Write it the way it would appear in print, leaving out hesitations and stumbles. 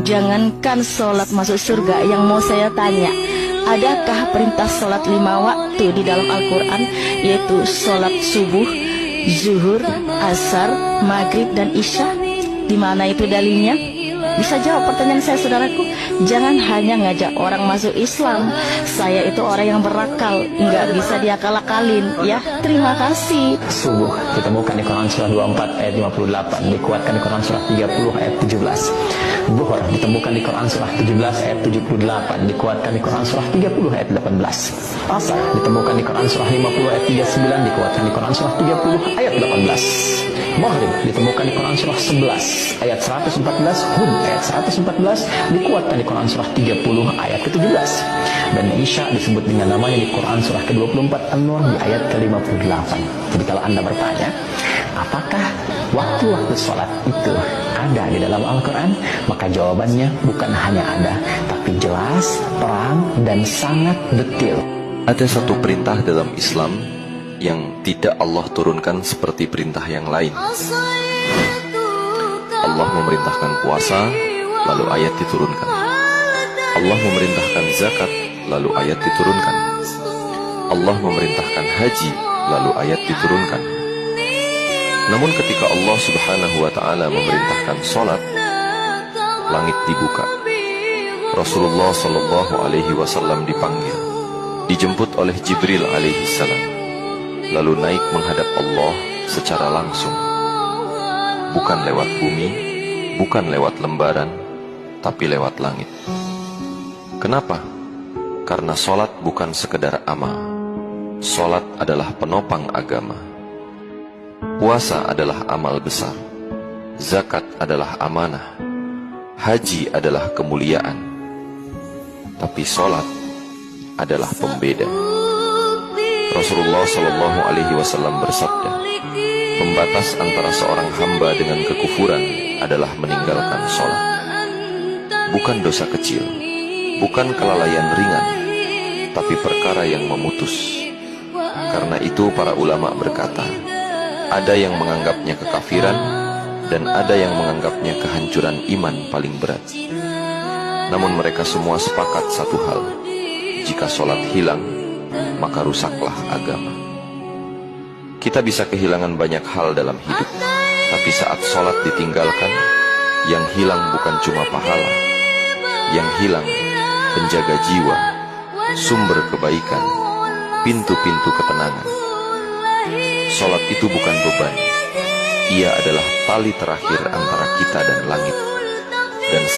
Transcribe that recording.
Jangankan sholat masuk surga, yang mau saya tanya, adakah perintah sholat 5 waktu di dalam Al-Quran, yaitu sholat subuh, zuhur, asar, maghrib, dan isya? Di mana itu dalilnya? Bisa jawab pertanyaan saya, saudaraku? Jangan hanya ngajak orang masuk Islam. Saya itu orang yang berakal, nggak bisa diakal-akalin, ya. Terima kasih. Subuh ditemukan di Quran surah 24 ayat 58, dikuatkan di Quran surah 30 ayat 17. Zuhur ditemukan di Quran surah 17 ayat 78, dikuatkan di Quran surah 30 ayat 18. Asar ditemukan di Quran surah 50 ayat 39, dikuatkan di Quran surah 30 ayat 18. Maghrib ditemukan di Quran surah 11 ayat 114, Hud ayat 114, dikuatkan di Quran surah 30 ayat ke-17. Dan Isya disebut dengan namanya di Quran surah ke-24 An-Nur di ayat ke-58. Jadi kalau Anda bertanya, apakah waktu-waktu sholat itu ada di dalam Al-Quran? Maka jawabannya bukan hanya ada, tapi jelas, terang, dan sangat detail. Ada satu perintah dalam Islam yang tidak Allah turunkan seperti perintah yang lain. Allah memerintahkan puasa, lalu ayat diturunkan. Allah memerintahkan zakat, lalu ayat diturunkan. Allah memerintahkan haji, lalu ayat diturunkan. Namun ketika Allah Subhanahu wa ta'ala memerintahkan sholat, langit dibuka. Rasulullah Sallallahu Alaihi Wasallam dipanggil, dijemput oleh Jibril alaihi salam, lalu naik menghadap Allah secara langsung. Bukan lewat bumi, bukan lewat lembaran, tapi lewat langit. Kenapa? Karena sholat bukan sekedar amal. Sholat adalah penopang agama. Puasa adalah amal besar. Zakat adalah amanah. Haji adalah kemuliaan. Tapi sholat adalah pembeda. Rasulullah Shallallahu Alaihi Wasallam bersabda, pembatas antara seorang hamba dengan kekufuran adalah meninggalkan sholat. Bukan dosa kecil, bukan kelalaian ringan, tapi perkara yang memutus. Karena itu para ulama berkata, ada yang menganggapnya kekafiran dan ada yang menganggapnya kehancuran iman paling berat. Namun mereka semua sepakat satu hal, jika sholat hilang, maka rusaklah agama. Kita bisa kehilangan banyak hal dalam hidup, tapi saat sholat ditinggalkan, yang hilang bukan cuma pahala, yang hilang penjaga jiwa, sumber kebaikan, pintu-pintu ketenangan. Sholat itu bukan beban, ia adalah tali terakhir antara kita dan langit. Dan